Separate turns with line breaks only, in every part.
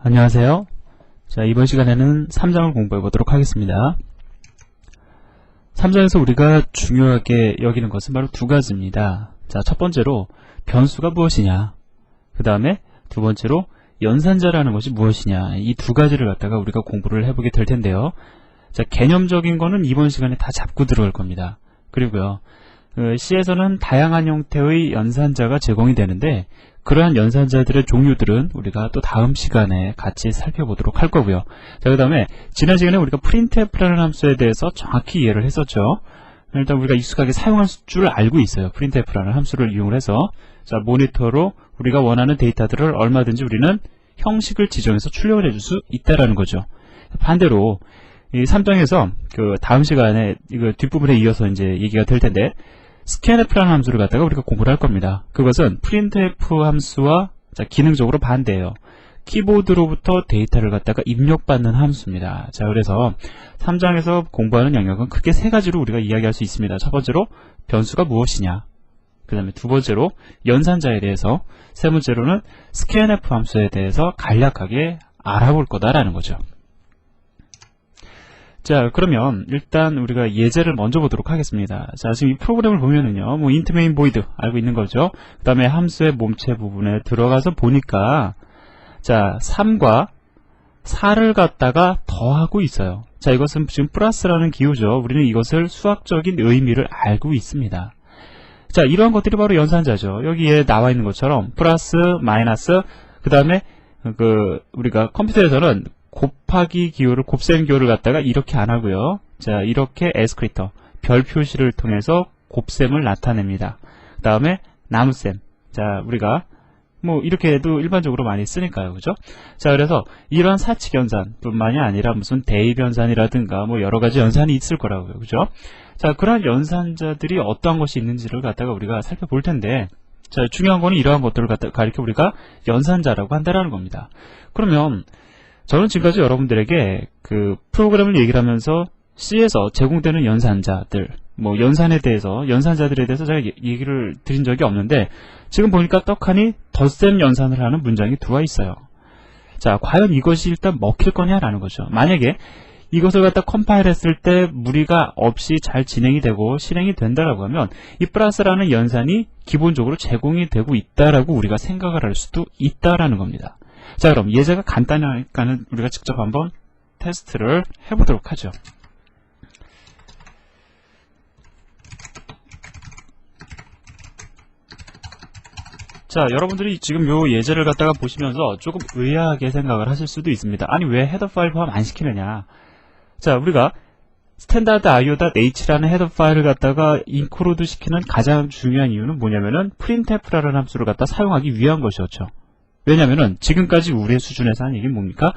안녕하세요. 자, 이번 시간에는 3장을 공부해 보도록 하겠습니다. 3장에서 우리가 중요하게 여기는 것은 바로 두 가지입니다. 자, 첫 번째로 변수가 무엇이냐, 그 다음에 두 번째로 연산자라는 것이 무엇이냐, 이 두 가지를 갖다가 우리가 공부를 해보게 될 텐데요. 자, 개념적인 거는 이번 시간에 다 잡고 들어갈 겁니다. 그리고요, C에서는 다양한 형태의 연산자가 제공이 되는데 그러한 연산자들의 종류들은 우리가 또 다음 시간에 같이 살펴보도록 할 거고요. 자, 그 다음에 지난 시간에 우리가 printf라는 함수에 대해서 정확히 이해를 했었죠. 일단 우리가 익숙하게 사용할 줄 알고 있어요. printf라는 함수를 이용을 해서, 자, 모니터로 우리가 원하는 데이터들을 얼마든지 우리는 형식을 지정해서 출력을 해줄 수 있다라는 거죠. 반대로 이 3장에서 그 다음 시간에 이거 뒷부분에 이어서 이제 얘기가 될 텐데, scanf라는 함수를 갖다가 우리가 공부를 할 겁니다. 그것은 printf 함수와 기능적으로 반대예요. 키보드로부터 데이터를 갖다가 입력받는 함수입니다. 자, 그래서 3장에서 공부하는 영역은 크게 세 가지로 우리가 이야기할 수 있습니다. 첫 번째로 변수가 무엇이냐, 그 다음에 두 번째로 연산자에 대해서, 세 번째로는 scanf 함수에 대해서 간략하게 알아볼 거다라는 거죠. 자, 그러면 일단 우리가 예제를 먼저 보도록 하겠습니다. 자, 지금 이 프로그램을 보면은요, 뭐 int main void 알고 있는 거죠. 그 다음에 함수의 몸체 부분에 들어가서 보니까, 자, 3과 4를 갖다가 더하고 있어요. 자, 이것은 지금 플러스라는 기호죠. 우리는 이것을 수학적인 의미를 알고 있습니다. 자, 이러한 것들이 바로 연산자죠. 여기에 나와 있는 것처럼 플러스, 마이너스, 그 다음에 우리가 컴퓨터에서는 곱하기 기호를, 곱셈 기호를 갖다가 이렇게 안 하고요. 자, 이렇게 에스크리터, 별 표시를 통해서 곱셈을 나타냅니다. 그 다음에 나눗셈. 자, 우리가 뭐 이렇게 해도 일반적으로 많이 쓰니까요. 그죠? 자, 그래서 이런 사칙 연산 뿐만이 아니라 무슨 대입 연산이라든가 뭐 여러 가지 연산이 있을 거라고요. 그죠? 자, 그러한 연산자들이 어떠한 것이 있는지를 갖다가 우리가 살펴볼 텐데, 자, 중요한 거는 이러한 것들을 갖다가 가리켜 우리가 연산자라고 한다라는 겁니다. 그러면 저는 지금까지 여러분들에게 그 프로그램을 얘기를 하면서 C에서 제공되는 연산자들, 뭐 연산에 대해서, 연산자들에 대해서 제가 얘기를 드린 적이 없는데, 지금 보니까 떡하니 덧셈 연산을 하는 문장이 들어와 있어요. 자, 과연 이것이 일단 먹힐 거냐라는 거죠. 만약에 이것을 갖다 컴파일 했을 때 무리가 없이 잘 진행이 되고 실행이 된다라고 하면 이 플러스라는 연산이 기본적으로 제공이 되고 있다라고 우리가 생각을 할 수도 있다라는 겁니다. 자, 그럼 예제가 간단하니까는 우리가 직접 한번 테스트를 해보도록 하죠. 자, 여러분들이 지금 요 예제를 갖다가 보시면서 조금 의아하게 생각을 하실 수도 있습니다. 아니, 왜 헤더 파일 포함 안 시키느냐. 자, 우리가 standard.io.h라는 헤더 파일을 갖다가 인크루드 시키는 가장 중요한 이유는 뭐냐면은 printf라는 함수를 갖다 사용하기 위한 것이었죠. 왜냐면은 지금까지 우리의 수준에서 한 얘기는 뭡니까?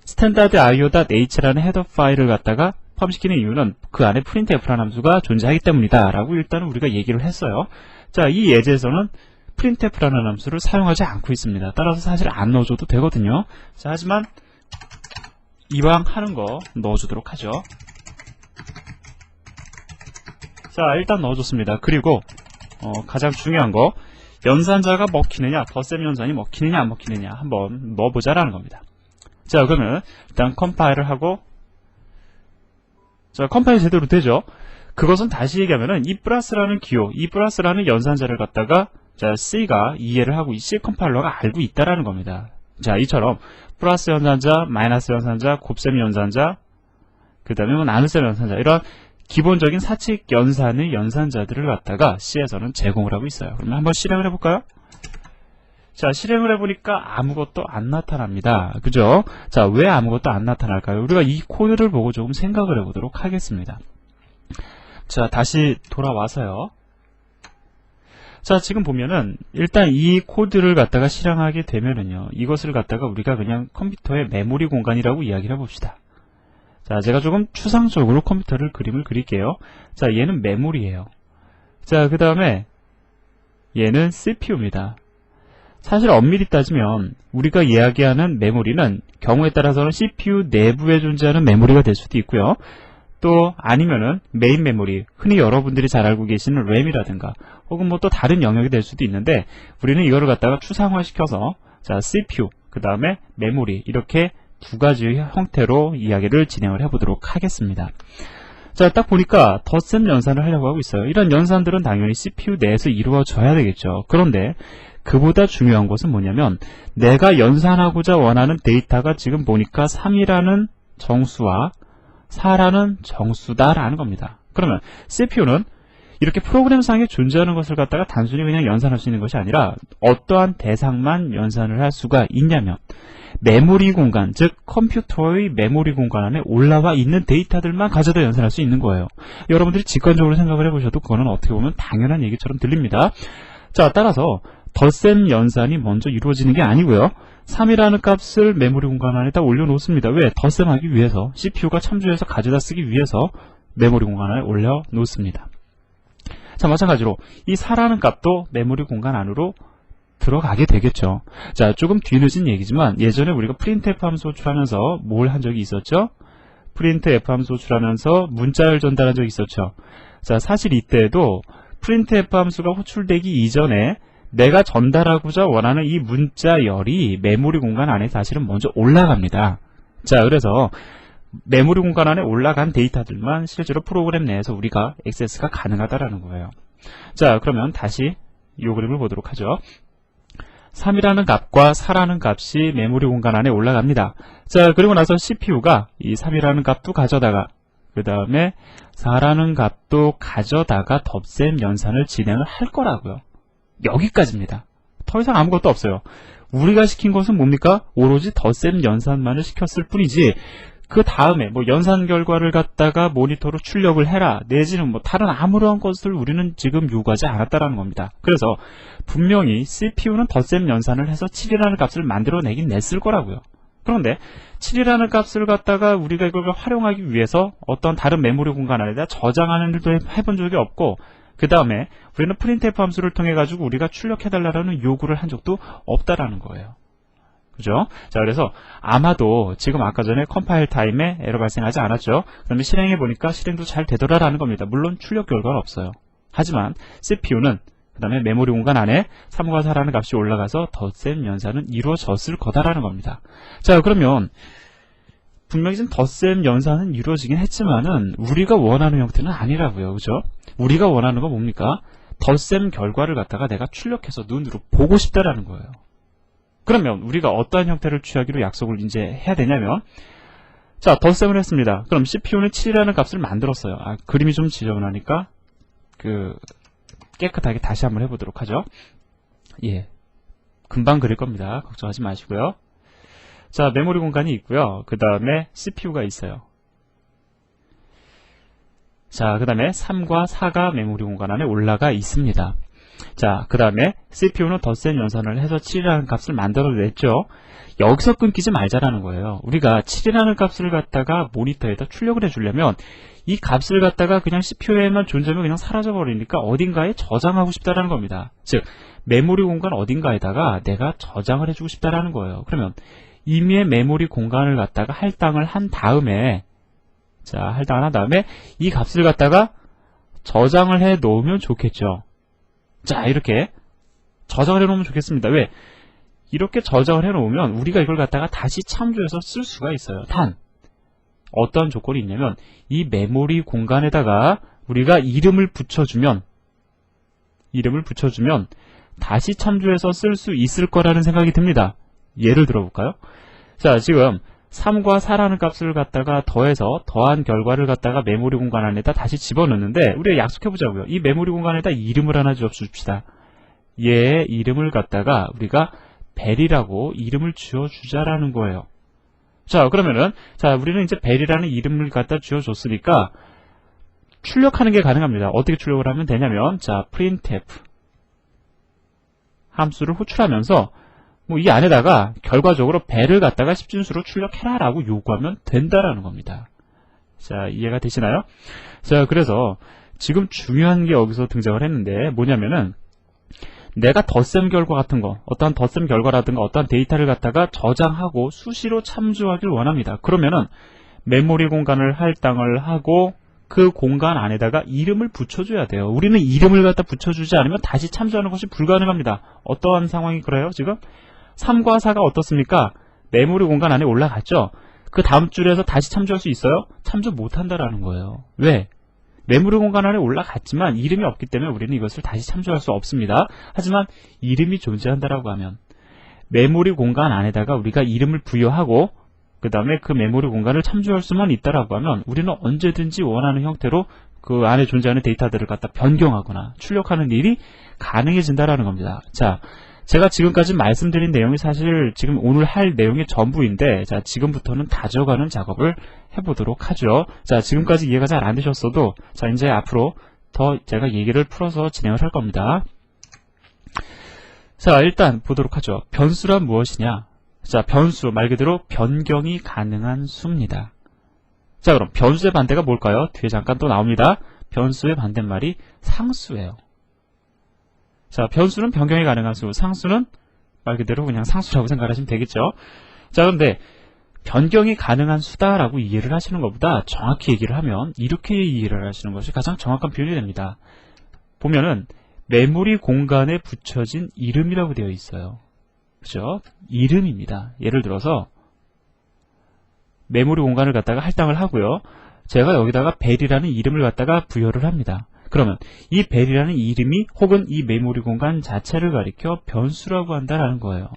standard.io.h라는 헤더 파일을 갖다가 포함시키는 이유는 그 안에 printf라는 함수가 존재하기 때문이다 라고 일단은 우리가 얘기를 했어요. 자, 이 예제에서는 printf라는 함수를 사용하지 않고 있습니다. 따라서 사실 안 넣어줘도 되거든요. 자, 하지만 이왕 하는 거 넣어주도록 하죠. 자, 일단 넣어줬습니다. 그리고 가장 중요한 거, 연산자가 먹히느냐, 덧셈 연산이 먹히느냐 안 먹히느냐 한번 넣어보자라는 겁니다. 자, 그러면 일단 컴파일을 하고, 자, 컴파일 제대로 되죠. 그것은 다시 얘기하면은 이 플러스라는 기호, 이 플러스라는 연산자를 갖다가, 자, C가 이해를 하고 이 C 컴파일러가 알고 있다라는 겁니다. 자, 이처럼 플러스 연산자, 마이너스 연산자, 곱셈 연산자, 그 다음에 뭐 나눗셈 연산자, 이런 기본적인 사칙 연산의 연산자들을 갖다가 C에서는 제공을 하고 있어요. 그러면 한번 실행을 해볼까요? 자, 실행을 해보니까 아무것도 안 나타납니다. 그죠? 자, 왜 아무것도 안 나타날까요? 우리가 이 코드를 보고 조금 생각을 해보도록 하겠습니다. 자, 다시 돌아와서요. 자, 지금 보면은 일단 이 코드를 갖다가 실행하게 되면은요, 이것을 갖다가 우리가 그냥 컴퓨터의 메모리 공간이라고 이야기를 해봅시다. 자, 제가 조금 추상적으로 컴퓨터를 그림을 그릴게요. 자, 얘는 메모리예요. 자, 그 다음에 얘는 CPU입니다. 사실 엄밀히 따지면 우리가 이야기하는 메모리는 경우에 따라서는 CPU 내부에 존재하는 메모리가 될 수도 있고요. 또 아니면은 메인 메모리, 흔히 여러분들이 잘 알고 계시는 램이라든가 혹은 뭐 또 다른 영역이 될 수도 있는데, 우리는 이거를 갖다가 추상화시켜서, 자, CPU, 그 다음에 메모리, 이렇게 두 가지 형태로 이야기를 진행을 해보도록 하겠습니다. 자, 딱 보니까 덧셈 연산을 하려고 하고 있어요. 이런 연산들은 당연히 CPU 내에서 이루어져야 되겠죠. 그런데 그보다 중요한 것은 뭐냐면 내가 연산하고자 원하는 데이터가 지금 보니까 3이라는 정수와 4라는 정수다라는 겁니다. 그러면 CPU는 이렇게 프로그램상에 존재하는 것을 갖다가 단순히 그냥 연산할 수 있는 것이 아니라 어떠한 대상만 연산을 할 수가 있냐면 메모리 공간, 즉 컴퓨터의 메모리 공간 안에 올라와 있는 데이터들만 가져다 연산할 수 있는 거예요. 여러분들이 직관적으로 생각을 해보셔도 그거는 어떻게 보면 당연한 얘기처럼 들립니다. 자, 따라서 덧셈 연산이 먼저 이루어지는 게 아니고요. 3이라는 값을 메모리 공간 안에다 올려놓습니다. 왜? 덧셈하기 위해서, CPU가 참조해서 가져다 쓰기 위해서 메모리 공간 안에 올려놓습니다. 자, 마찬가지로 이 4라는 값도 메모리 공간 안으로 들어가게 되겠죠. 자, 조금 뒤늦은 얘기지만 예전에 우리가 printf 함수 호출하면서 뭘 한 적이 있었죠? printf 함수 호출하면서 문자열 전달한 적이 있었죠. 자, 사실 이때도 printf 함수가 호출되기 이전에 내가 전달하고자 원하는 이 문자열이 메모리 공간 안에 사실은 먼저 올라갑니다. 자, 그래서 메모리 공간 안에 올라간 데이터들만 실제로 프로그램 내에서 우리가 액세스가 가능하다라는 거예요. 자, 그러면 다시 이 그림을 보도록 하죠. 3이라는 값과 4라는 값이 메모리 공간 안에 올라갑니다. 자, 그리고 나서 CPU가 이 3이라는 값도 가져다가 그 다음에 4라는 값도 가져다가 덧셈 연산을 진행을 할 거라고요. 여기까지입니다. 더 이상 아무것도 없어요. 우리가 시킨 것은 뭡니까? 오로지 덧셈 연산만을 시켰을 뿐이지 그 다음에 뭐 연산 결과를 갖다가 모니터로 출력을 해라 내지는 뭐 다른 아무런 것을 우리는 지금 요구하지 않았다라는 겁니다. 그래서 분명히 CPU는 덧셈 연산을 해서 7이라는 값을 만들어내긴 냈을 거라고요. 그런데 7이라는 값을 갖다가 우리가 이걸 활용하기 위해서 어떤 다른 메모리 공간 안에다 저장하는 일도 해본 적이 없고 그 다음에 우리는 printf 함수를 통해 가지고 우리가 출력해달라는 요구를 한 적도 없다라는 거예요. 그죠? 자, 그래서 아마도 지금 아까 전에 컴파일 타임에 에러 발생하지 않았죠. 그다음에 실행해 보니까 실행도 잘 되더라라는 겁니다. 물론 출력 결과는 없어요. 하지만 CPU는 그 다음에 메모리 공간 안에 3과 4라는 값이 올라가서 덧셈 연산은 이루어졌을 거다라는 겁니다. 자, 그러면 분명히 좀 덧셈 연산은 이루어지긴 했지만은 우리가 원하는 형태는 아니라고요. 그죠? 우리가 원하는 건 뭡니까? 덧셈 결과를 갖다가 내가 출력해서 눈으로 보고 싶다라는 거예요. 그러면 우리가 어떠한 형태를 취하기로 약속을 이제 해야 되냐면 자, 덧셈을 했습니다. 그럼 CPU는 7이라는 값을 만들었어요. 그림이 좀 지저분하니까 깨끗하게 다시 한번 해보도록 하죠. 예, 금방 그릴 겁니다. 걱정하지 마시고요. 자, 메모리 공간이 있고요. 그 다음에 CPU가 있어요. 자, 그 다음에 3과 4가 메모리 공간 안에 올라가 있습니다. 자, 그 다음에 CPU는 덧셈 연산을 해서 7이라는 값을 만들어냈죠. 여기서 끊기지 말자라는 거예요. 우리가 7이라는 값을 갖다가 모니터에다 출력을 해주려면 이 값을 갖다가 그냥 CPU에만 존재하면 그냥 사라져버리니까 어딘가에 저장하고 싶다라는 겁니다. 즉, 메모리 공간 어딘가에다가 내가 저장을 해주고 싶다라는 거예요. 그러면 이미의 메모리 공간을 갖다가 할당을 한 다음에 자, 할당을 한 다음에 이 값을 갖다가 저장을 해 놓으면 좋겠죠. 자, 이렇게 저장을 해놓으면 좋겠습니다. 왜? 이렇게 저장을 해놓으면 우리가 이걸 갖다가 다시 참조해서 쓸 수가 있어요. 단, 어떤 조건이 있냐면 이 메모리 공간에다가 우리가 이름을 붙여주면 다시 참조해서 쓸 수 있을 거라는 생각이 듭니다. 예를 들어볼까요? 자, 지금 3과 4라는 값을 갖다가 더해서 더한 결과를 갖다가 메모리 공간 안에다 다시 집어넣는데 우리가 약속해보자고요. 이 메모리 공간에다 이름을 하나 지어줍시다. 얘의 이름을 갖다가 우리가 벨이라고 이름을 지어주자라는 거예요. 자, 그러면은 자, 우리는 이제 벨이라는 이름을 갖다 지어줬으니까 출력하는 게 가능합니다. 어떻게 출력을 하면 되냐면 자, printf 함수를 호출하면서 뭐 이 안에다가 결과적으로 벨을 갖다가 10진수로 출력해라 라고 요구하면 된다라는 겁니다. 자, 이해가 되시나요? 자, 그래서 지금 중요한 게 여기서 등장을 했는데 뭐냐면은 내가 덧셈 결과 같은 거, 어떠한 덧셈 결과라든가 어떠한 데이터를 갖다가 저장하고 수시로 참조하길 원합니다. 그러면은 메모리 공간을 할당을 하고 그 공간 안에다가 이름을 붙여줘야 돼요. 우리는 이름을 갖다 붙여주지 않으면 다시 참조하는 것이 불가능합니다. 어떠한 상황이 그래요, 지금? 3과 4가 어떻습니까? 메모리 공간 안에 올라갔죠? 그 다음 줄에서 다시 참조할 수 있어요? 참조 못한다라는 거예요. 왜? 메모리 공간 안에 올라갔지만 이름이 없기 때문에 우리는 이것을 다시 참조할 수 없습니다. 하지만 이름이 존재한다라고 하면 메모리 공간 안에다가 우리가 이름을 부여하고 그 다음에 그 메모리 공간을 참조할 수만 있다라고 하면 우리는 언제든지 원하는 형태로 그 안에 존재하는 데이터들을 갖다 변경하거나 출력하는 일이 가능해진다라는 겁니다. 자, 제가 지금까지 말씀드린 내용이 사실 지금 오늘 할 내용의 전부인데, 자, 지금부터는 다져가는 작업을 해보도록 하죠. 자, 지금까지 이해가 잘 안 되셨어도, 자, 이제 앞으로 더 제가 얘기를 풀어서 진행을 할 겁니다. 자, 일단 보도록 하죠. 변수란 무엇이냐? 자, 변수, 말 그대로 변경이 가능한 수입니다. 자, 그럼 변수의 반대가 뭘까요? 뒤에 잠깐 또 나옵니다. 변수의 반대말이 상수예요. 자, 변수는 변경이 가능한 수, 상수는 말 그대로 그냥 상수라고 생각하시면 되겠죠. 자, 그런데 변경이 가능한 수다라고 이해를 하시는 것보다 정확히 얘기를 하면 이렇게 이해를 하시는 것이 가장 정확한 표현이 됩니다. 보면은 메모리 공간에 붙여진 이름이라고 되어 있어요. 그죠? 이름입니다. 예를 들어서 메모리 공간을 갖다가 할당을 하고요. 제가 여기다가 벨이라는 이름을 갖다가 부여를 합니다. 그러면 이 벨이라는 이름이 혹은 이 메모리 공간 자체를 가리켜 변수라고 한다라는 거예요.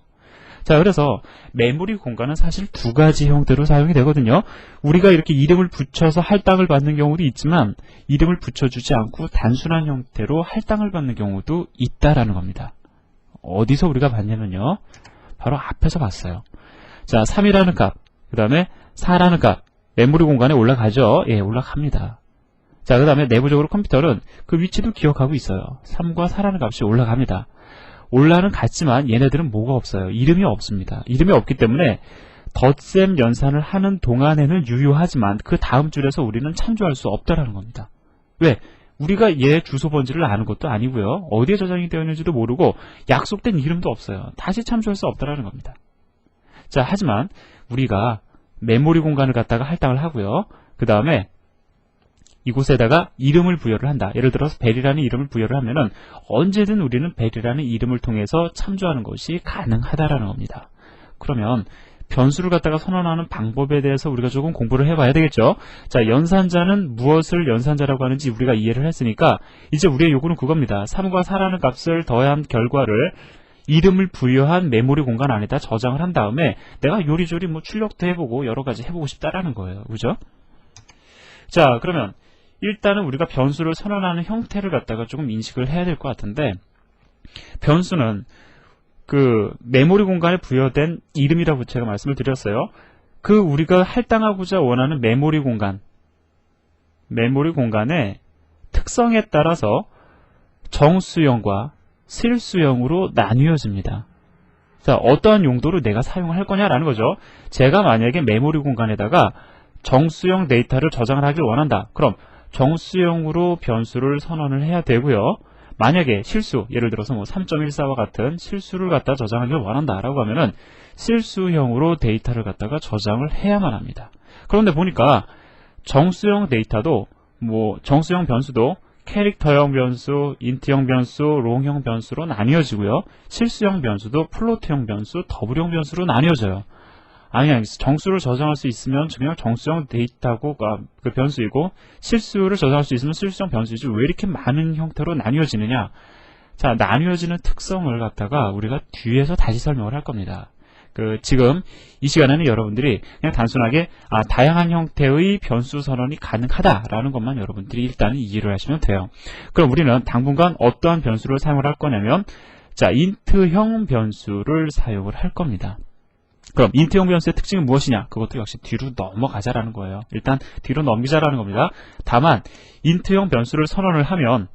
자, 그래서 메모리 공간은 사실 두 가지 형태로 사용이 되거든요. 우리가 이렇게 이름을 붙여서 할당을 받는 경우도 있지만 이름을 붙여주지 않고 단순한 형태로 할당을 받는 경우도 있다라는 겁니다. 어디서 우리가 봤냐면요. 바로 앞에서 봤어요. 자, 3이라는 값, 그 다음에 4라는 값, 메모리 공간에 올라가죠? 예, 올라갑니다. 자, 그 다음에 내부적으로 컴퓨터는 그 위치도 기억하고 있어요. 3과 4라는 값이 올라갑니다. 올라는 같지만 얘네들은 뭐가 없어요? 이름이 없습니다. 이름이 없기 때문에 덧셈 연산을 하는 동안에는 유효하지만 그 다음 줄에서 우리는 참조할 수 없다라는 겁니다. 왜? 우리가 얘 주소 번지를 아는 것도 아니고요. 어디에 저장이 되어 있는지도 모르고 약속된 이름도 없어요. 다시 참조할 수 없다라는 겁니다. 자, 하지만 우리가 메모리 공간을 갖다가 할당을 하고요. 그 다음에 이곳에다가 이름을 부여를 한다. 예를 들어서 벨이라는 이름을 부여를 하면은 언제든 우리는 벨이라는 이름을 통해서 참조하는 것이 가능하다라는 겁니다. 그러면 변수를 갖다가 선언하는 방법에 대해서 우리가 조금 공부를 해봐야 되겠죠. 자, 연산자는 무엇을 연산자라고 하는지 우리가 이해를 했으니까 이제 우리의 요구는 그겁니다. 3과 4라는 값을 더한 결과를 이름을 부여한 메모리 공간 안에다 저장을 한 다음에 내가 요리조리 뭐 출력도 해보고 여러 가지 해보고 싶다라는 거예요. 그죠? 자, 그러면 일단은 우리가 변수를 선언하는 형태를 갖다가 조금 인식을 해야 될 것 같은데, 변수는 그 메모리 공간에 부여된 이름이라고 제가 말씀을 드렸어요. 그 우리가 할당하고자 원하는 메모리 공간의 특성에 따라서 정수형과 실수형으로 나뉘어집니다. 자, 어떠한 용도로 내가 사용을 할 거냐라는 거죠. 제가 만약에 메모리 공간에다가 정수형 데이터를 저장을 하길 원한다. 그럼 정수형으로 변수를 선언을 해야 되고요. 만약에 실수, 예를 들어서 뭐 3.14와 같은 실수를 갖다 저장하길 원한다라고 하면은 실수형으로 데이터를 갖다가 저장을 해야만 합니다. 그런데 보니까 정수형 데이터도 뭐 정수형 변수도 캐릭터형 변수, 인트형 변수, 롱형 변수로 나뉘어지고요. 실수형 변수도 플로트형 변수, 더블형 변수로 나뉘어져요. 아니, 정수를 저장할 수 있으면 그냥 정수형 데이터고 그 변수이고 실수를 저장할 수 있으면 실수형 변수이지 왜 이렇게 많은 형태로 나뉘어지느냐? 자, 나뉘어지는 특성을 갖다가 우리가 뒤에서 다시 설명을 할 겁니다. 지금 이 시간에는 여러분들이 그냥 단순하게 다양한 형태의 변수 선언이 가능하다라는 것만 여러분들이 일단은 이해를 하시면 돼요. 그럼 우리는 당분간 어떠한 변수를 사용을 할 거냐면, 자, 인트형 변수를 사용을 할 겁니다. 그럼 인트형 변수의 특징은 무엇이냐? 그것도 역시 뒤로 넘어가자라는 거예요. 일단 뒤로 넘기자라는 겁니다. 다만 인트형 변수를 선언을 하면,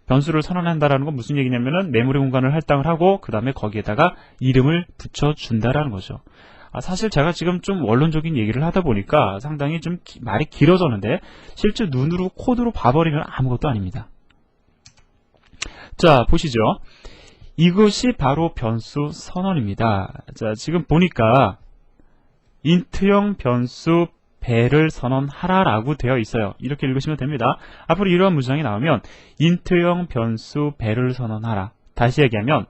변수를 선언한다라는 건 무슨 얘기냐면은 메모리 공간을 할당을 하고 그 다음에 거기에다가 이름을 붙여준다라는 거죠. 사실 제가 지금 좀 원론적인 얘기를 하다 보니까 상당히 좀 말이 길어졌는데 실제 눈으로 코드로 봐버리면 아무것도 아닙니다. 자, 보시죠. 이것이 바로 변수 선언입니다. 자, 지금 보니까 인트형 변수 벨을 선언하라라고 되어 있어요. 이렇게 읽으시면 됩니다. 앞으로 이러한 문장이 나오면 인트형 변수 벨을 선언하라. 다시 얘기하면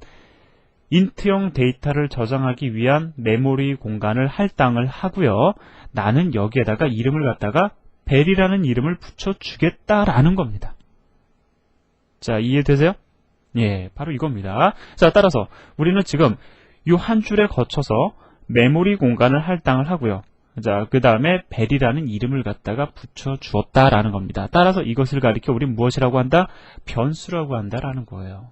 인트형 데이터를 저장하기 위한 메모리 공간을 할당을 하고요. 나는 여기에다가 이름을 갖다가 벨이라는 이름을 붙여주겠다라는 겁니다. 자, 이해되세요? 예, 바로 이겁니다. 자, 따라서 우리는 지금 이 한 줄에 거쳐서 메모리 공간을 할당을 하고요. 자, 그 다음에 벨이라는 이름을 갖다가 붙여주었다라는 겁니다. 따라서 이것을 가리켜 우리는 무엇이라고 한다? 변수라고 한다라는 거예요.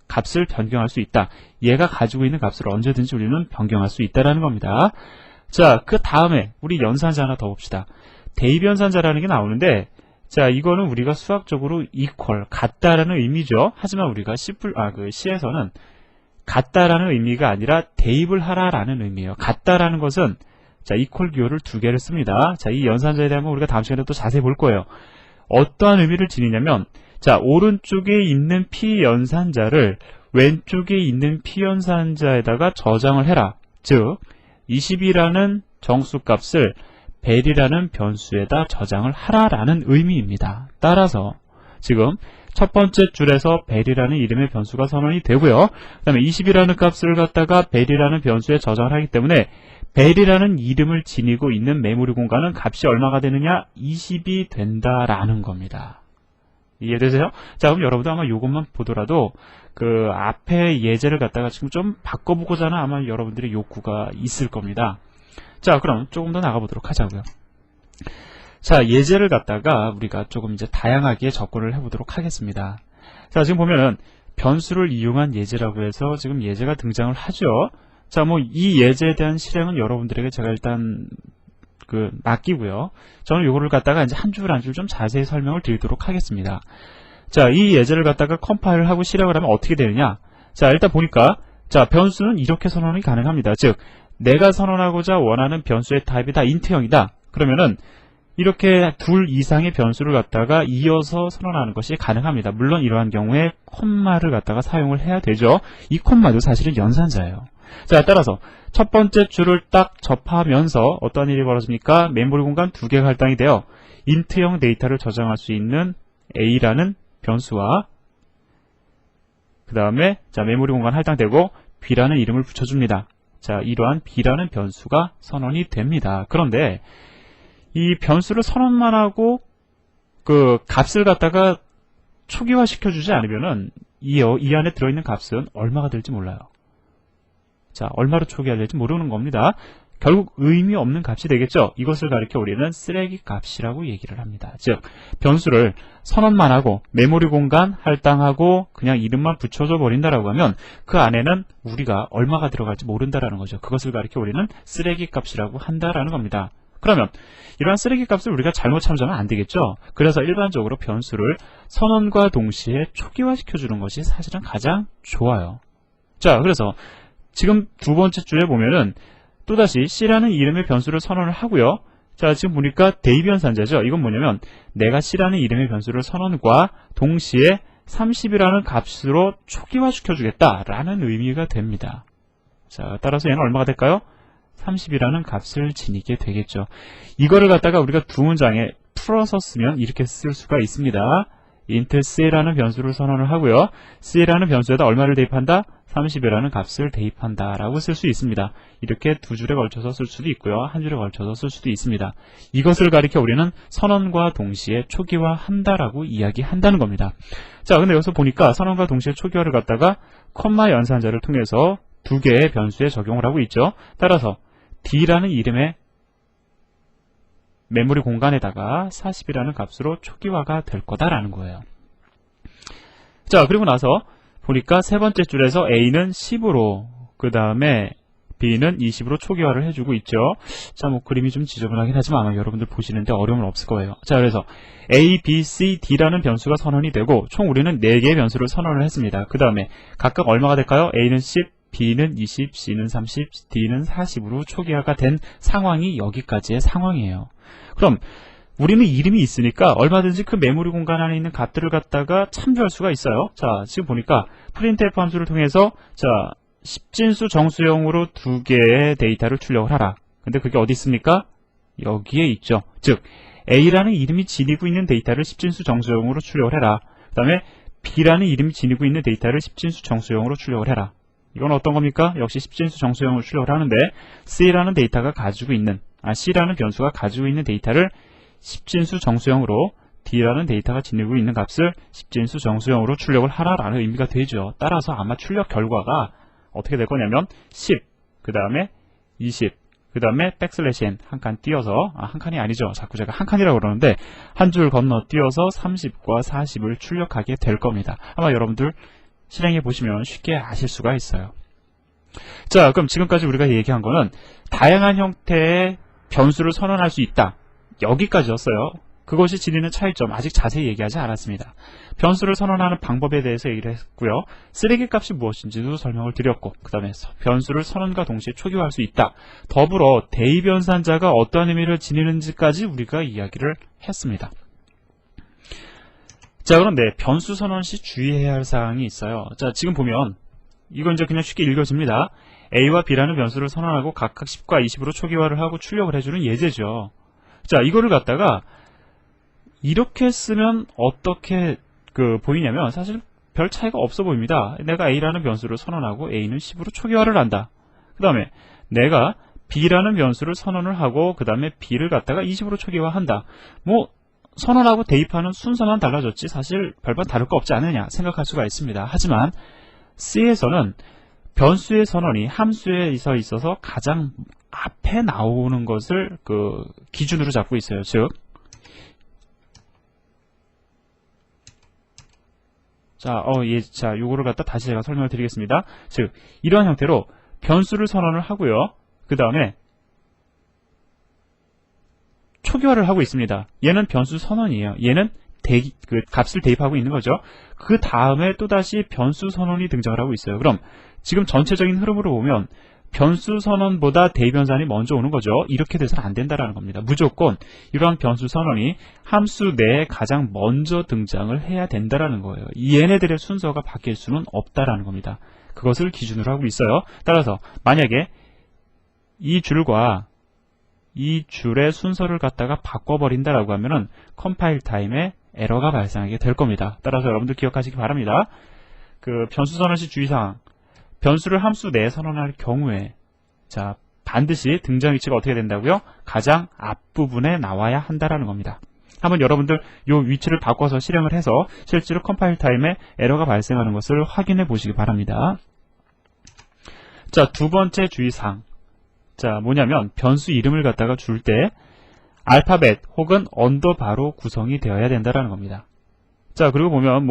값을 변경할 수 있다. 얘가 가지고 있는 값을 언제든지 우리는 변경할 수 있다라는 겁니다. 자, 그 다음에 우리 연산자 하나 더 봅시다. 대입연산자라는 게 나오는데, 자, 이거는 우리가 수학적으로 equal, 같다라는 의미죠. 하지만 우리가 C에서는 같다라는 의미가 아니라 대입을 하라라는 의미예요. 같다라는 것은 자, equal 기호를 두 개를 씁니다. 자, 이 연산자에 대한 건 우리가 다음 시간에 또 자세히 볼 거예요. 어떠한 의미를 지니냐면, 자, 오른쪽에 있는 P연산자를 왼쪽에 있는 P연산자에다가 저장을 해라. 즉, 20이라는 정수값을 벨이라는 변수에다 저장을 하라라는 의미입니다. 따라서 지금 첫 번째 줄에서 벨이라는 이름의 변수가 선언이 되고요. 그 다음에 20이라는 값을 갖다가 벨이라는 변수에 저장을 하기 때문에 벨이라는 이름을 지니고 있는 메모리 공간은 값이 얼마가 되느냐? 20이 된다라는 겁니다. 이해되세요? 자, 그럼 여러분도 아마 이것만 보더라도 그 앞에 예제를 갖다가 지금 좀 바꿔보고자 하는 아마 여러분들의 욕구가 있을 겁니다. 자, 그럼 조금 더 나가보도록 하자고요. 자, 예제를 갖다가 우리가 조금 이제 다양하게 접근을 해보도록 하겠습니다. 자, 지금 보면은 변수를 이용한 예제라고 해서 지금 예제가 등장을 하죠. 자, 뭐 이 예제에 대한 실행은 여러분들에게 제가 일단 맡기고요. 저는 요거를 갖다가 이제 한 줄 한 줄 좀 자세히 설명을 드리도록 하겠습니다. 자, 이 예제를 갖다가 컴파일을 하고 실행을 하면 어떻게 되느냐? 자, 일단 보니까 자, 변수는 이렇게 선언이 가능합니다. 즉, 내가 선언하고자 원하는 변수의 타입이 다 인트형이다. 그러면은 이렇게 둘 이상의 변수를 갖다가 이어서 선언하는 것이 가능합니다. 물론 이러한 경우에 콤마를 갖다가 사용을 해야 되죠. 이 콤마도 사실은 연산자예요. 자, 따라서 첫 번째 줄을 딱 접하면서 어떤 일이 벌어집니까? 메모리 공간 두 개가 할당이 되어 인트형 데이터를 저장할 수 있는 A라는 변수와 그 다음에 자, 메모리 공간 할당되고 B라는 이름을 붙여줍니다. 자, 이러한 B라는 변수가 선언이 됩니다. 그런데 이 변수를 선언만 하고 그 값을 갖다가 초기화 시켜주지 않으면은 이 안에 들어있는 값은 얼마가 될지 몰라요. 자, 얼마로 초기화될지 모르는 겁니다. 결국 의미 없는 값이 되겠죠. 이것을 가리켜 우리는 쓰레기 값이라고 얘기를 합니다. 즉, 변수를 선언만 하고 메모리 공간 할당하고 그냥 이름만 붙여줘 버린다라고 하면 그 안에는 우리가 얼마가 들어갈지 모른다라는 거죠. 그것을 가리켜 우리는 쓰레기 값이라고 한다라는 겁니다. 그러면 이러한 쓰레기 값을 우리가 잘못 참조하면 안 되겠죠. 그래서 일반적으로 변수를 선언과 동시에 초기화시켜주는 것이 사실은 가장 좋아요. 자, 그래서 지금 두 번째 줄에 보면은 또다시 C라는 이름의 변수를 선언을 하고요. 자, 지금 보니까 대입연산자죠. 이건 뭐냐면 내가 C라는 이름의 변수를 선언과 동시에 30이라는 값으로 초기화시켜주겠다라는 의미가 됩니다. 자, 따라서 얘는 얼마가 될까요? 30이라는 값을 지니게 되겠죠. 이거를 갖다가 우리가 두 문장에 풀어서 쓰면 이렇게 쓸 수가 있습니다. int C라는 변수를 선언을 하고요. C라는 변수에다 얼마를 대입한다? 30이라는 값을 대입한다 라고 쓸 수 있습니다. 이렇게 두 줄에 걸쳐서 쓸 수도 있고요. 한 줄에 걸쳐서 쓸 수도 있습니다. 이것을 가리켜 우리는 선언과 동시에 초기화한다 라고 이야기한다는 겁니다. 자, 근데 여기서 보니까 선언과 동시에 초기화를 갖다가 콤마 연산자를 통해서 두 개의 변수에 적용을 하고 있죠. 따라서 D라는 이름의 메모리 공간에다가 40이라는 값으로 초기화가 될 거다라는 거예요. 자, 그리고 나서 보니까 세 번째 줄에서 A는 10으로 그 다음에 B는 20으로 초기화를 해주고 있죠. 자, 뭐 그림이 좀 지저분하긴 하지만 아마 여러분들 보시는데 어려움은 없을 거예요. 자, 그래서 A, B, C, D라는 변수가 선언이 되고 총 우리는 4개의 변수를 선언을 했습니다. 그 다음에 각각 얼마가 될까요? A는 10, B는 20, C는 30, D는 40으로 초기화가 된 상황이 여기까지의 상황이에요. 그럼 우리는 이름이 있으니까 얼마든지 그 메모리 공간 안에 있는 값들을 갖다가 참조할 수가 있어요. 자, 지금 보니까 printf 함수를 통해서 자, 10진수 정수형으로 두 개의 데이터를 출력을 하라. 근데 그게 어디 있습니까? 여기에 있죠. 즉 A라는 이름이 지니고 있는 데이터를 10진수 정수형으로 출력을 해라. 그 다음에 B라는 이름이 지니고 있는 데이터를 10진수 정수형으로 출력을 해라. 이건 어떤 겁니까? 역시 10진수 정수형으로 출력을 하는데 C라는 데이터가 가지고 있는 C라는 변수가 가지고 있는 데이터를 10진수 정수형으로 D라는 데이터가 지니고 있는 값을 10진수 정수형으로 출력을 하라라는 의미가 되죠. 따라서 아마 출력 결과가 어떻게 될 거냐면 10, 그 다음에 20, 그 다음에 백슬래시 n 한 칸 띄어서 한 칸이 아니죠. 자꾸 제가 한 칸이라고 그러는데 한 줄 건너 띄어서 30과 40을 출력하게 될 겁니다. 아마 여러분들 실행해 보시면 쉽게 아실 수가 있어요. 자, 그럼 지금까지 우리가 얘기한 거는 다양한 형태의 변수를 선언할 수 있다. 여기까지였어요. 그것이 지니는 차이점 아직 자세히 얘기하지 않았습니다. 변수를 선언하는 방법에 대해서 얘기를 했고요. 쓰레기값이 무엇인지도 설명을 드렸고 그 다음에 변수를 선언과 동시에 초기화할 수 있다. 더불어 대입연산자가 어떤 의미를 지니는지까지 우리가 이야기를 했습니다. 자, 그런데 변수 선언 시 주의해야 할 사항이 있어요. 자, 지금 보면 이건 이제 그냥 쉽게 읽어집니다. A와 B라는 변수를 선언하고 각각 10과 20으로 초기화를 하고 출력을 해주는 예제죠. 자, 이거를 갖다가 이렇게 쓰면 어떻게 보이냐면 사실 별 차이가 없어 보입니다. 내가 A라는 변수를 선언하고 A는 10으로 초기화를 한다. 그 다음에 내가 B라는 변수를 선언을 하고 그 다음에 B를 갖다가 20으로 초기화한다. 뭐 선언하고 대입하는 순서만 달라졌지 사실 별반 다를 거 없지 않느냐 생각할 수가 있습니다. 하지만 C에서는 변수의 선언이 함수에 있어서 가장 앞에 나오는 것을 기준으로 잡고 있어요. 즉 요거를 갖다 다시 제가 설명을 드리겠습니다. 즉, 이러한 형태로 변수를 선언을 하고요. 그 다음에 초기화를 하고 있습니다. 얘는 변수 선언이에요. 얘는 값을 대입하고 있는 거죠. 그 다음에 또다시 변수 선언이 등장을 하고 있어요. 그럼 지금 전체적인 흐름으로 보면 변수 선언보다 대입연산이 먼저 오는 거죠. 이렇게 돼서는 안 된다라는 겁니다. 무조건 이러한 변수 선언이 함수 내에 가장 먼저 등장을 해야 된다라는 거예요. 얘네들의 순서가 바뀔 수는 없다라는 겁니다. 그것을 기준으로 하고 있어요. 따라서 만약에 이 줄과 이 줄의 순서를 갖다가 바꿔버린다라고 하면은 컴파일 타임에 에러가 발생하게 될 겁니다. 따라서 여러분들 기억하시기 바랍니다. 변수 선언 시 주의사항. 변수를 함수 내에 선언할 경우에 반드시 등장 위치가 어떻게 된다고요? 가장 앞부분에 나와야 한다라는 겁니다. 한번 여러분들 이 위치를 바꿔서 실행을 해서 실제로 컴파일 타임에 에러가 발생하는 것을 확인해 보시기 바랍니다. 자, 두 번째 주의사항. 뭐냐면 변수 이름을 갖다가 줄 때 알파벳 혹은 언더바로 구성이 되어야 된다라는 겁니다. 자, 그리고 보면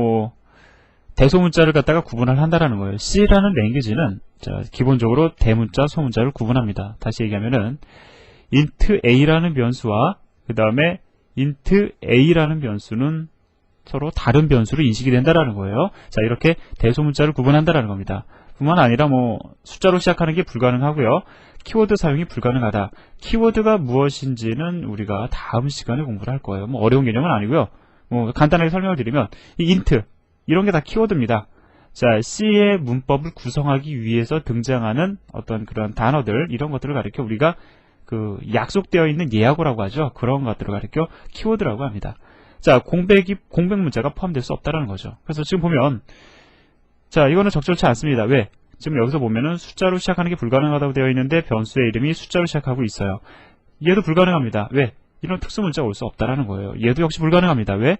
대소문자를 갖다가 구분을 한다라는 거예요. C라는 랭귀지는 기본적으로 대문자, 소문자를 구분합니다. 다시 얘기하면은 int a라는 변수와 그 다음에 int a라는 변수는 서로 다른 변수로 인식이 된다라는 거예요. 자, 이렇게 대소문자를 구분한다라는 겁니다. 뿐만 아니라 숫자로 시작하는 게 불가능하고요. 키워드 사용이 불가능하다. 키워드가 무엇인지는 우리가 다음 시간에 공부를 할 거예요. 어려운 개념은 아니고요. 간단하게 설명을 드리면 이 int 이런 게 다 키워드입니다. 자, C의 문법을 구성하기 위해서 등장하는 어떤 그런 단어들, 이런 것들을 가리켜 우리가 약속되어 있는 예약어라고 하죠. 그런 것들을 가리켜 키워드라고 합니다. 자, 공백 문자가 포함될 수 없다는 거죠. 그래서 지금 보면, 이거는 적절치 않습니다. 왜? 지금 여기서 보면은 숫자로 시작하는 게 불가능하다고 되어 있는데 변수의 이름이 숫자로 시작하고 있어요. 얘도 불가능합니다. 왜? 이런 특수 문자가 올 수 없다라는 거예요. 얘도 역시 불가능합니다. 왜?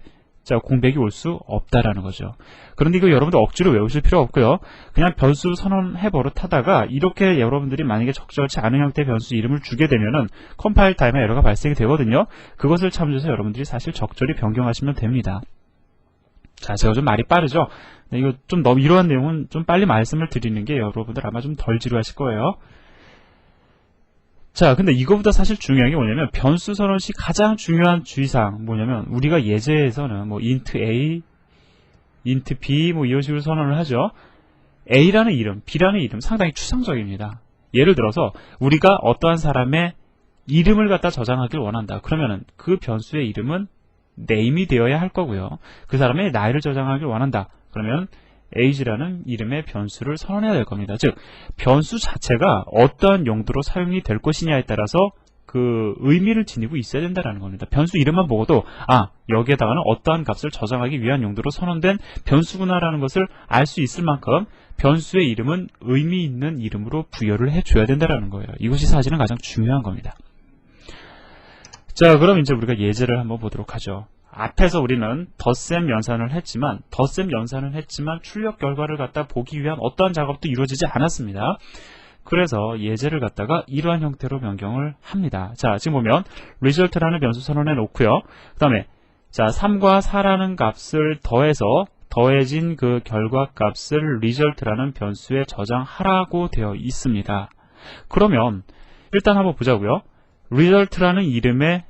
공백이 올 수 없다라는 거죠. 그런데 이거 여러분들 억지로 외우실 필요 없고요. 그냥 변수 선언해 버릇하다가 이렇게 여러분들이 만약에 적절치 않은 형태의 변수 이름을 주게 되면은 컴파일 타임에 에러가 발생이 되거든요. 그것을 참조해서 여러분들이 사실 적절히 변경하시면 됩니다. 자, 제가 좀 말이 빠르죠? 이거 좀 너무 이러한 내용은 좀 빨리 말씀을 드리는 게 여러분들 아마 좀 덜 지루하실 거예요. 자, 근데 이거보다 사실 중요한 게 뭐냐면 변수 선언 시 가장 중요한 주의사항 뭐냐면 우리가 예제에서는 int a, int b 이런 식으로 선언을 하죠. a라는 이름, b라는 이름 상당히 추상적입니다. 예를 들어서 우리가 어떠한 사람의 이름을 갖다 저장하길 원한다. 그러면은 그 변수의 이름은 name이 되어야 할 거고요. 그 사람의 나이를 저장하길 원한다. 그러면 age라는 이름의 변수를 선언해야 될 겁니다. 즉, 변수 자체가 어떠한 용도로 사용이 될 것이냐에 따라서 그 의미를 지니고 있어야 된다는 겁니다. 변수 이름만 보고도 여기에다가는 어떠한 값을 저장하기 위한 용도로 선언된 변수구나라는 것을 알 수 있을 만큼 변수의 이름은 의미 있는 이름으로 부여를 해줘야 된다는 거예요. 이것이 사실은 가장 중요한 겁니다. 자, 그럼 이제 우리가 예제를 한번 보도록 하죠. 앞에서 우리는 덧셈 연산을 했지만 출력 결과를 갖다 보기 위한 어떠한 작업도 이루어지지 않았습니다. 그래서 예제를 갖다가 이러한 형태로 변경을 합니다. 자, 지금 보면 result라는 변수 선언해 놓고요. 그 다음에 자 3과 4라는 값을 더해서 더해진 그 결과 값을 result라는 변수에 저장하라고 되어 있습니다. 그러면 일단 한번 보자고요. result라는 이름의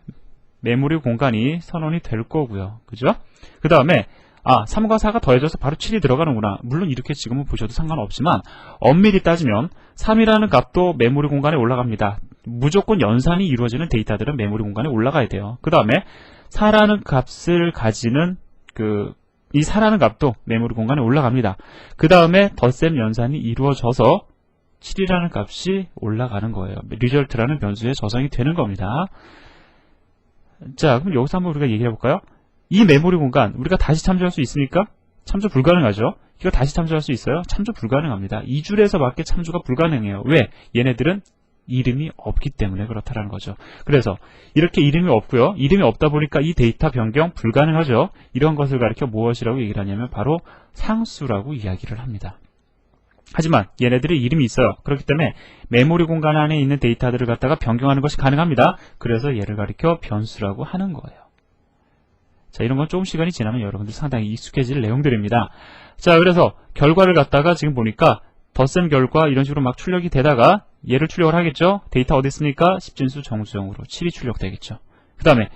메모리 공간이 선언이 될 거고요. 그죠? 그 다음에 3과 4가 더해져서 바로 7이 들어가는구나. 물론 이렇게 지금은 보셔도 상관없지만 엄밀히 따지면 3이라는 값도 메모리 공간에 올라갑니다. 무조건 연산이 이루어지는 데이터들은 메모리 공간에 올라가야 돼요. 그 다음에 4라는 값을 가지는 이 4라는 값도 메모리 공간에 올라갑니다. 그 다음에 덧셈 연산이 이루어져서 7이라는 값이 올라가는 거예요. result라는 변수에 저장이 되는 겁니다. 자, 그럼 여기서 한번 우리가 얘기해 볼까요? 이 메모리 공간 우리가 다시 참조할 수 있습니까? 참조 불가능하죠. 이거 다시 참조할 수 있어요? 참조 불가능합니다. 이 줄에서밖에 참조가 불가능해요. 왜? 얘네들은 이름이 없기 때문에 그렇다라는 거죠. 그래서 이렇게 이름이 없고요. 이름이 없다 보니까 이 데이터 변경 불가능하죠. 이런 것을 가리켜 무엇이라고 얘기를 하냐면 바로 상수라고 이야기를 합니다. 하지만 얘네들이 이름이 있어요. 그렇기 때문에 메모리 공간 안에 있는 데이터들을 갖다가 변경하는 것이 가능합니다. 그래서 얘를 가리켜 변수라고 하는 거예요. 자, 이런 건 조금 시간이 지나면 여러분들 상당히 익숙해질 내용들입니다. 자, 그래서 결과를 갖다가 지금 보니까 덧셈 결과 이런 식으로 막 출력이 되다가 얘를 출력을 하겠죠. 데이터 어디 있습니까? 10진수 정수형으로 7이 출력되겠죠. 그 다음에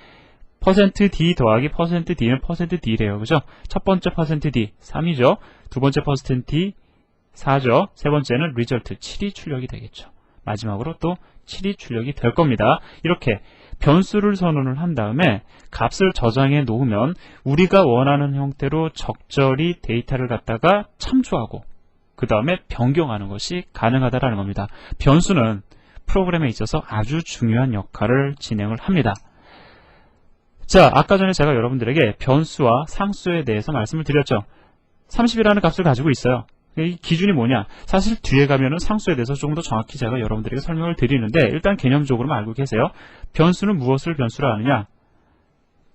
%d 더하기 %d는 %d래요. 그죠? 첫 번째 %d 3이죠. 두 번째 %d 4죠. 세 번째는 result 7이 출력이 되겠죠. 마지막으로 또 7이 출력이 될 겁니다. 이렇게 변수를 선언을 한 다음에 값을 저장해 놓으면 우리가 원하는 형태로 적절히 데이터를 갖다가 참조하고 그 다음에 변경하는 것이 가능하다는 겁니다. 변수는 프로그램에 있어서 아주 중요한 역할을 진행을 합니다. 자, 아까 전에 제가 여러분들에게 변수와 상수에 대해서 말씀을 드렸죠. 30이라는 값을 가지고 있어요. 이 기준이 뭐냐? 사실 뒤에 가면은 상수에 대해서 조금 더 정확히 제가 여러분들에게 설명을 드리는데 일단 개념적으로만 알고 계세요. 변수는 무엇을 변수로 하느냐?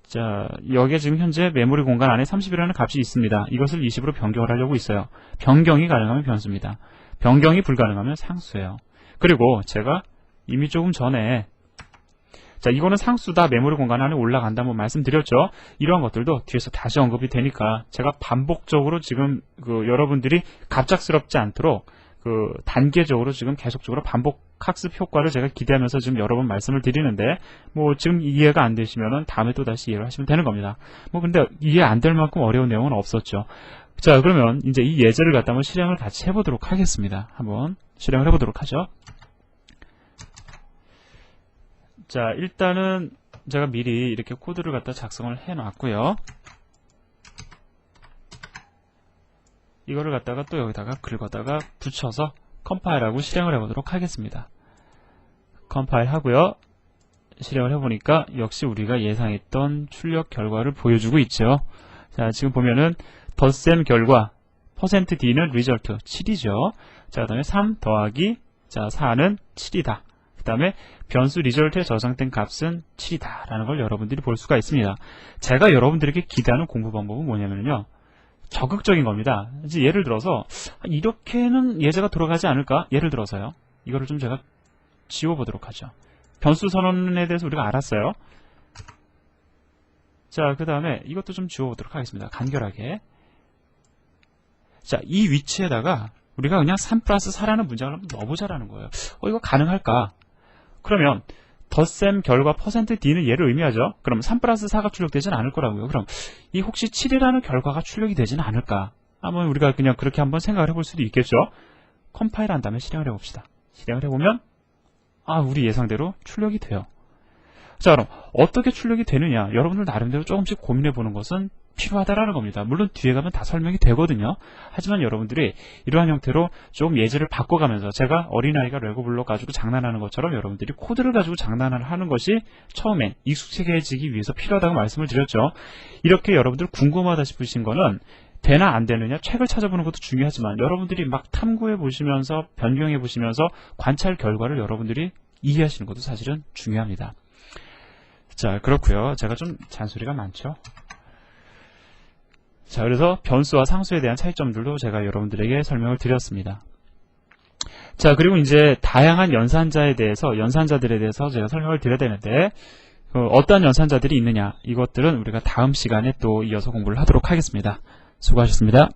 자, 여기에 지금 현재 메모리 공간 안에 30이라는 값이 있습니다. 이것을 20으로 변경을 하려고 있어요. 변경이 가능하면 변수입니다. 변경이 불가능하면 상수예요. 그리고 제가 이미 조금 전에 자, 이거는 상수다. 메모리 공간 안에 올라간다. 뭐 말씀드렸죠. 이러한 것들도 뒤에서 다시 언급이 되니까 제가 반복적으로 지금 여러분들이 갑작스럽지 않도록 단계적으로 지금 계속적으로 반복 학습 효과를 제가 기대하면서 지금 여러 번 말씀을 드리는데 뭐 지금 이해가 안 되시면은 다음에 또 다시 이해를 하시면 되는 겁니다. 뭐 근데 이해 안 될 만큼 어려운 내용은 없었죠. 자, 그러면 이제 이 예제를 갖다 한번 실행을 같이 해보도록 하겠습니다. 한번 실행을 해보도록 하죠. 자, 일단은 제가 미리 이렇게 코드를 갖다 작성을 해놨고요. 이거를 갖다가 또 여기다가 긁어다가 붙여서 컴파일하고 실행을 해보도록 하겠습니다. 컴파일 하고요. 실행을 해보니까 역시 우리가 예상했던 출력 결과를 보여주고 있죠. 자, 지금 보면은 덧셈 결과 %d는 result 7이죠. 자, 그 다음에 3 더하기 4는 7이다. 그 다음에 변수 result에 저장된 값은 7이다 라는 걸 여러분들이 볼 수가 있습니다. 제가 여러분들에게 기대하는 공부 방법은 뭐냐면요, 적극적인 겁니다. 이제 예를 들어서 이렇게는 예제가 돌아가지 않을까? 예를 들어서요, 이거를 좀 제가 지워보도록 하죠. 변수 선언에 대해서 우리가 알았어요. 자, 그 다음에 이것도 좀 지워보도록 하겠습니다. 간결하게. 자, 이 위치에다가 우리가 그냥 3 플러스 4라는 문장을 한번 넣어보자라는 거예요. 이거 가능할까? 그러면 덧셈 결과 %d는 얘를 의미하죠. 그럼 3 플러스 4가 출력되지는 않을 거라고요. 그럼 이 혹시 7이라는 결과가 출력이 되지는 않을까? 한번 우리가 그냥 그렇게 한번 생각을 해볼 수도 있겠죠. 컴파일 한 다음에 실행을 해봅시다. 실행을 해보면 우리 예상대로 출력이 돼요. 자, 그럼 어떻게 출력이 되느냐? 여러분들 나름대로 조금씩 고민해보는 것은 필요하다라는 겁니다. 물론 뒤에 가면 다 설명이 되거든요. 하지만 여러분들이 이러한 형태로 좀 예제를 바꿔가면서 제가 어린아이가 레고블록 가지고 장난하는 것처럼 여러분들이 코드를 가지고 장난을 하는 것이 처음엔 익숙해지기 위해서 필요하다고 말씀을 드렸죠. 이렇게 여러분들 궁금하다 싶으신 거는 되나 안 되느냐 책을 찾아보는 것도 중요하지만 여러분들이 막 탐구해 보시면서 변경해 보시면서 관찰 결과를 여러분들이 이해하시는 것도 사실은 중요합니다. 자, 그렇고요. 제가 좀 잔소리가 많죠. 자, 그래서 변수와 상수에 대한 차이점들도 제가 여러분들에게 설명을 드렸습니다. 자, 그리고 이제 다양한 연산자들에 대해서 제가 설명을 드려야 되는데 어떤 연산자들이 있느냐 이것들은 우리가 다음 시간에 또 이어서 공부를 하도록 하겠습니다. 수고하셨습니다.